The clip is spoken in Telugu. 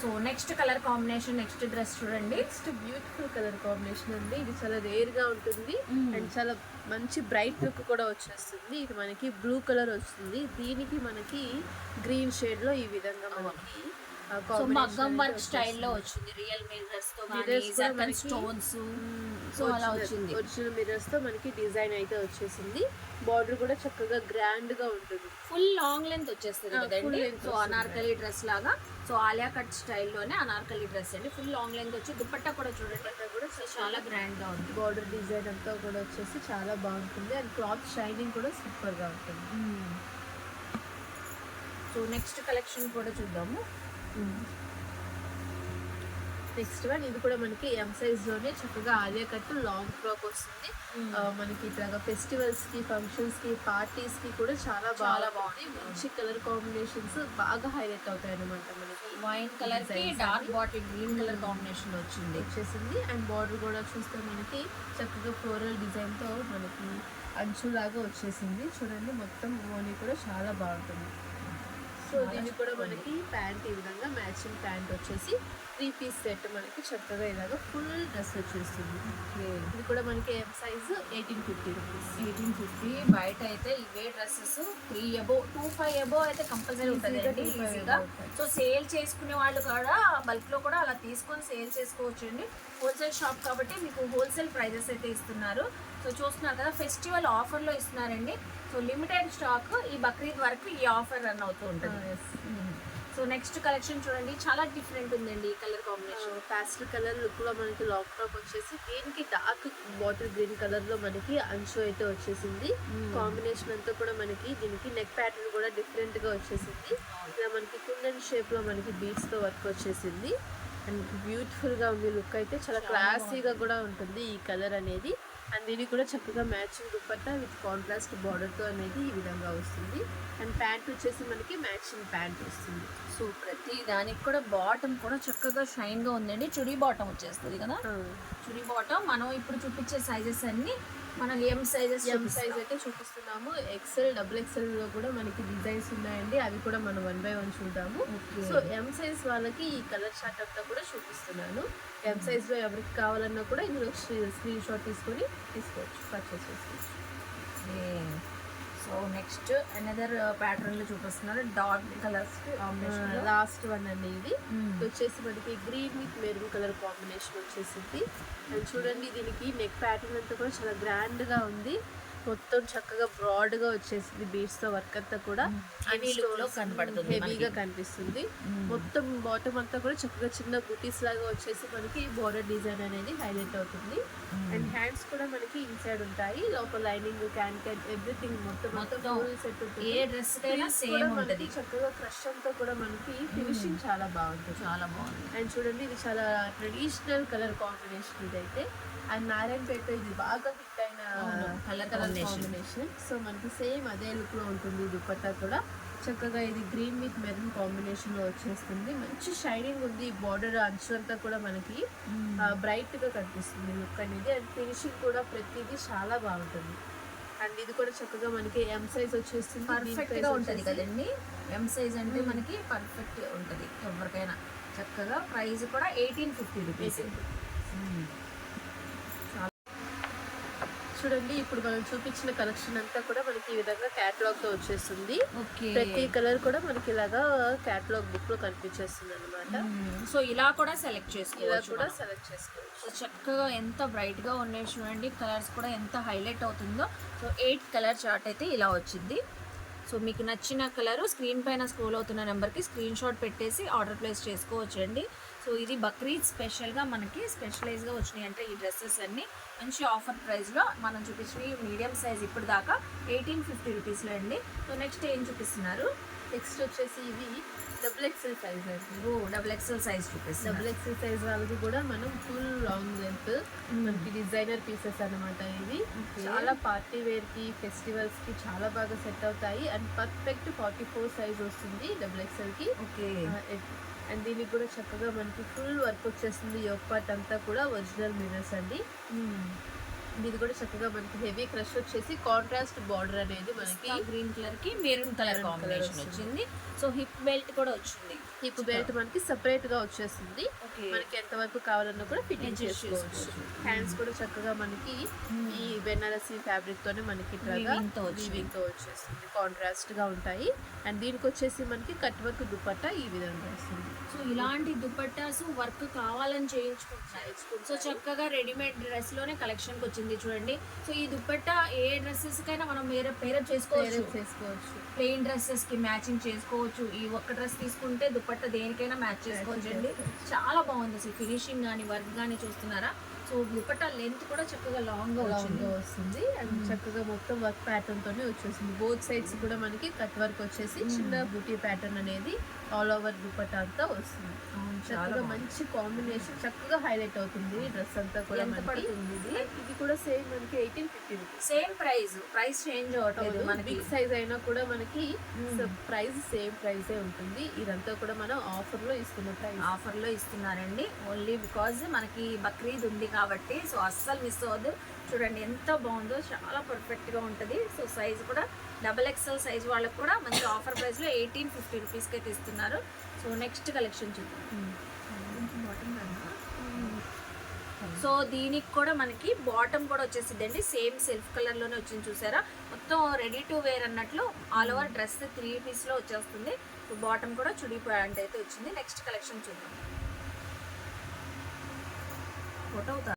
So next colour combination, next dress చూడండి. నెక్స్ట్ బ్యూటిఫుల్ కలర్ కాంబినేషన్ అండి. ఇది చాలా రేర్ గా ఉంటుంది అండ్ చాలా మంచి బ్రైట్ లుక్ కూడా వచ్చేస్తుంది. ఇది మనకి బ్లూ కలర్ వస్తుంది, దీనికి మనకి గ్రీన్ షేడ్ లో ఈ విధంగా మనకి మగ్గం వర్క్ స్టైల్లో వచ్చింది. రియల్ మిర్రర్స్ తో గానీ స్టోన్స్ సో అలా వచ్చింది. ఒరిజినల్ మిర్రర్స్ తో మనకి డిజైన్ అయితే వచ్చేసింది. బార్డర్ కూడా చక్కగా గ్రాండ్ గా ఉంటుంది. ఫుల్ లాంగ్ లెంత్ వచ్చేస్తుంది కదండి. సో అనార్కలి డ్రెస్ లాగా, సో ఆలియా కట్ స్టైల్లోనే అనార్కలి డ్రెస్ అండి. ఫుల్ లాంగ్ లెంత్ వచ్చి దుపట్టా కూడా చూడండి, అక్కడ కూడా చాలా గ్రాండ్ గా ఉంది. బార్డర్ డిజైన్ అంతా కూడా వచ్చేసి చాలా బాగుంటుంది అండ్ క్లాత్ షైనింగ్ కూడా సూపర్ గా ఉంటుంది. సో నెక్స్ట్ కలెక్షన్ కూడా చూద్దాము. నెక్స్ట్ వన్ ఇది కూడా మనకి ఎం సైజ్ లోనే చక్కగా ఆలియా కట్ లాంగ్ ఫ్రాక్ వస్తుంది. మనకి ఇట్లాగా ఫెస్టివల్స్ కి, ఫంక్షన్స్ కి, పార్టీస్ కి కూడా చాలా బాగుంది. మంచి కలర్ కాంబినేషన్స్ బాగా హైలైట్ అవుతాయి అనమాట. మనకి వైన్ కలర్ కి dark bottle green colour combination వచ్చేసింది అండ్ బార్డర్ కూడా చూస్తే మనకి చక్కగా ఫ్లోరల్ డిజైన్ తో మనకి అంచులాగా వచ్చేసింది. చూడండి మొత్తం ఓని కూడా చాలా బాగుంటుంది. సో దీనికి కూడా మనకి ప్యాంట్ ఈ విధంగా మ్యాచింగ్ ప్యాంట్ వచ్చేసి 3 పీస్ సెట్ మనకి చక్కగా ఇలాగా ఫుల్ డ్రెస్ వచ్చేస్తుంది. ఇది కూడా మనకి ఎం సైజ్ 1850 రూపీస్. 1850. బయట అయితే ఇవే డ్రెస్సెస్ 25 అబో అయితే కంపల్సరీ ఉంటుంది ఈజీగా. సో సేల్ చేసుకునే వాళ్ళు కూడా బల్క్ లో కూడా అలా తీసుకొని సేల్ చేసుకోవచ్చు అండి. హోల్సేల్ షాప్ కాబట్టి మీకు హోల్సేల్ ప్రైజెస్ అయితే ఇస్తున్నారు. సో చూస్తున్నారు కదా, ఫెస్టివల్ ఆఫర్లో ఇస్తున్నారండి. సో లిమిటెడ్ స్టాక్, ఈ బక్రీద్ వరకు ఈ ఆఫర్ రన్ అవుతూ ఉంటుంది. సో నెక్స్ట్ కలెక్షన్ చూడండి, చాలా డిఫరెంట్ ఉందండి ఈ కలర్ కాంబినేషన్. పాస్టల్ కలర్ లుక్ లో మనకి లాంగ్ ఫ్రాక్ వచ్చేసి దీనికి డార్క్ బాటిల్ గ్రీన్ కలర్ లో మనకి అంచు అయితే వచ్చేసింది. కాంబినేషన్ అంతా కూడా మనకి దీనికి నెక్ ప్యాటర్న్ కూడా డిఫరెంట్ గా వచ్చేసింది. ఇలా మనకి కుందన్ షేప్ లో మనకి బీడ్స్ తో వర్క్ వచ్చేసింది అండ్ బ్యూటిఫుల్ గా ఉంది. లుక్ అయితే చాలా క్లాసీగా కూడా ఉంటుంది ఈ కలర్ అనేది. అండ్ దీనికి కూడా చక్కగా మ్యాచింగ్ దుపట్టా విత్ కాంట్రాస్ట్ బార్డర్తో అనేది ఈ విధంగా వస్తుంది. అండ్ ప్యాంట్ వచ్చేసి మనకి మ్యాచింగ్ ప్యాంట్ వస్తుంది. సో ప్రతి దానికి కూడా బాటమ్ కూడా చక్కగా షైన్గా ఉందండి. చుడీ బాటమ్ వచ్చేస్తుంది కదా. చుడీ బాటమ్ మనం ఇప్పుడు చూపించే సైజెస్ అన్ని మనం ఎం సైజ్ అయితే చూపిస్తున్నాము. ఎక్సెల్, డబుల్ ఎక్సెల్ లో కూడా మనకి డిజైన్స్ ఉన్నాయండి. అవి కూడా మనం 1 by 1 చూద్దాము. సో ఎం సైజ్ వాళ్ళకి ఈ కలర్ చార్ట్ అంతా కూడా చూపిస్తున్నాను. ఎం సైజ్ లో ఎవరికి కావాలన్నా కూడా ఇందులో స్క్రీన్ షాట్ తీసుకొని తీసుకోవచ్చు, పర్చేస్ చేసుకోవచ్చు. సో నెక్స్ట్ అనదర్ ప్యాటర్న్ లో చూపిస్తున్నారు dark colours combination. Last one అండి ఇది వచ్చేసి మనకి green with maroon colour combination వచ్చేసింది. అండ్ చూడండి దీనికి నెక్ ప్యాటర్న్ అంతా కూడా చాలా గ్రాండ్ గా ఉంది. మొత్తం చక్కగా బ్రాడ్ గా వచ్చేసింది. బీడ్స్ తో వర్క్ అంతా కూడా హెవీగా కనిపిస్తుంది. మొత్తం బాటమ్ అంతా కూడా చక్కగా చిన్న బూటీస్ లాగా వచ్చేసి మనకి బోర్డర్ డిజైన్ అనేది హైలైట్ అవుతుంది. అండ్ హ్యాండ్స్ కూడా మనకి ఇన్సైడ్ ఉంటాయి, లోపల లైనింగ్, క్యాన్ ఎవ్రీథింగ్ మొత్తం సెట్ ఉంటుంది. ఏ డ్రెస్ కైనా సేమ్ ఉంటుంది. చక్కగా క్రష్ అంతా కూడా మనకి ఫినిషింగ్ చాలా బాగుంటుంది. చాలా బాగుంది. అండ్ చూడండి ఇది చాలా ట్రెడిషనల్ కలర్ కాంబినేషన్ ఇదైతే. అండ్ నారాయణపేట ఇది బాగా హిట్ అయిన కలర్ కాంబినేషన్. సో మనకి సేమ్ అదే లుక్ లో ఉంటుంది. దుపట్టా కూడా చక్కగా ఇది గ్రీన్ విత్ మెరూన్ కాంబినేషన్ లో వచ్చేస్తుంది. మంచి షైనింగ్ ఉంది. బార్డర్ అంచు అంతా కూడా మనకి బ్రైట్ గా కనిపిస్తుంది లుక్ అనేది. అండ్ ఫినిషింగ్ కూడా ప్రతిదీ చాలా బాగుంటుంది. అండ్ ఇది కూడా చక్కగా మనకి ఎం సైజ్ వచ్చేస్తుంది. పర్ఫెక్ట్ గా ఉంటుంది కదండి. ఎం సైజ్ అంటే మనకి పర్ఫెక్ట్ ఉంటుంది ఎవరికైనా. చక్కగా ప్రైస్ కూడా 1850 రూపీస్. చూడండి ఇప్పుడు మనం చూపించిన కలెక్షన్ అంతా కూడా మనకి ఈ విధంగా క్యాటలాగ్ తో వచ్చేస్తుంది. ప్రతి కలర్ కూడా మనకి ఇలాగా క్యాటలాగ్ బుక్ లో కనిపించేస్తుంది అనమాట. సో ఇలా కూడా సెలెక్ట్ చేసుకోవచ్చు. సో చక్కగా ఎంత బ్రైట్ గా ఉన్నాయి చూడండి. కలర్స్ కూడా ఎంత హైలైట్ అవుతుందో. సో 8 కలర్ చార్ట్ అయితే ఇలా వచ్చింది. సో మీకు నచ్చిన కలరు స్క్రీన్ పైన స్క్రోల్ అవుతున్న నెంబర్కి స్క్రీన్ షాట్ పెట్టేసి ఆర్డర్ ప్లేస్ చేసుకోవచ్చు అండి. సో ఇది బక్రీద్ స్పెషల్గా మనకి స్పెషలైజ్గా వచ్చినాయి అంటే ఈ డ్రెస్సెస్ అన్నీ మంచి ఆఫర్ ప్రైస్లో మనం చూపించినవి. మీడియం సైజ్ ఇప్పుడు దాకా 1850 రూపీస్లో అండి. సో నెక్స్ట్ ఏం చూపిస్తున్నారు? నెక్స్ట్ వచ్చేసి ఇవి డబుల్ ఎక్సెల్ సైజ్ అండి. డబుల్ ఎక్సెల్ సైజ్ చూపిస్తుంది. డబుల్ ఎక్సెల్ సైజ్ వాళ్ళకి కూడా మనం ఫుల్ లాంగ్ లెంత్ మనకి డిజైనర్ పీసెస్ అనమాట. ఇవి చాలా పార్టీ వేర్ కి, ఫెస్టివల్స్ కి చాలా బాగా సెట్ అవుతాయి. అండ్ పర్ఫెక్ట్ 44 సైజ్ వస్తుంది డబుల్ ఎక్సెల్ కి. అండ్ దీనికి కూడా చక్కగా మనకి ఫుల్ వర్క్ వచ్చేస్తుంది. యోక్ పార్ట్ అంతా కూడా ఒరిజినల్ మిర్రర్స్ అండి. ఇది కూడా చక్కగా మనకి హెవీ క్రష్ వచ్చేసి కాంట్రాస్ట్ బార్డర్ అనేది మనకి గ్రీన్ కలర్ కి మెరూన్ కలర్ కాంబినేషన్ వచ్చింది. సో హిప్ బెల్ట్ కూడా వచ్చింది. హిప్ బెల్ట్ మనకి సెపరేట్ గా వచ్చేస్తుంది. Okay. మనకి ఎంత వరకు కావాలన్నా కూడా ఫిట్టింగ్ చేసుకోవచ్చు. హ్యాండ్స్ కూడా చక్కగా మనకి ఈ బెనారసీ ఫ్యాబ్రిక్ తోనే మనకి Weaving తో వచ్చింది. వీవింగ్ తో వచ్చేస్తుంది. కాంట్రాస్ట్ గా ఉంటాయి. అండ్ దీనికి వచ్చేసి మనకి కట్ వర్క్ దుపట్టా ఈ విధంగా వస్తుంది. సో ఇలాంటి దుపట్టాస్ వర్క్ కావాలని చేయించుకుంటున్నారు. సో చక్కగా రెడీమేడ్ డ్రెస్ లోనే కలెక్షన్ కి వచ్చింది చూడండి. సో ఈ దుపట్టా ఏ డ్రెస్సెస్ కైనా మనం పేరప్ చేసుకోవచ్చు. ప్లెయిన్ డ్రెస్సెస్ కి మ్యాచింగ్ చేసుకోవచ్చు. ఈ ఒక్క డ్రెస్ తీసుకుంటే దుపట్టా దేనికైనా మ్యాచ్ చేసుకోవచ్చు అండి. చాలా బాగుంది అసలు ఫినిషింగ్ కానీ వర్క్ కానీ చూస్తున్నారా. సో దుపట్టా లెంత్ కూడా చక్కగా లాంగ్ గా వస్తుంది అండ్ చక్కగా మొత్తం వర్క్ ప్యాటర్న్ తోనే వచ్చేసింది. బోత్ సైడ్స్ కూడా మనకి కట్ వర్క్ వచ్చేసి చిన్న బూటీ ప్యాటర్న్ అనేది ఆల్ ఓవర్ దుపట్టా అంతా వస్తుంది. చక్కగా మంచి కాంబినేషన్ చక్కగా హైలైట్ అవుతుంది డ్రెస్ అంతా కూడా. ఇది కూడా సేమ్ మనకి 1850 రూపీస్. సేమ్ ప్రైస్ చేంజ్ అవ్వట్లేదు. మనకి బిగ్ సైజ్ అయినా కూడా మనకి ప్రైస్ సేమ్ ప్రైసే ఉంటుంది. ఇదంతా కూడా మనం ఆఫర్ లో ఇస్తున్న ప్రైస్. ఆఫర్ లో ఇస్తున్నారండి ఓన్లీ బికాజ్ మనకి బక్రీద్ ఉంది కాబట్టి. సో అస్సలు మిస్ అవ్వద్దు. చూడండి ఎంత బాగుందో, చాలా పర్ఫెక్ట్ గా ఉంటుంది. సో సైజ్ కూడా XXL సైజ్ వాళ్ళకి కూడా మంచి ఆఫర్ ప్రైస్ లో 1850 రూపీస్కి అయితే ఇస్తున్నారు. సో నెక్స్ట్ కలెక్షన్ చూద్దాం. సో దీనికి కూడా మనకి బాటమ్ కూడా వచ్చేసిందండి. సేమ్ సెల్ఫ్ కలర్ లోనే వచ్చింది చూసారా. మొత్తం రెడీ టు వేర్ అన్నట్లు ఆల్ ఓవర్ డ్రెస్ 3 పీస్ లో వచ్చేస్తుంది. సో బాటమ్ కూడా చుడీ ప్యాంట్ అయితే వచ్చింది. నెక్స్ట్ కలెక్షన్ చూద్దాం. ఫోటో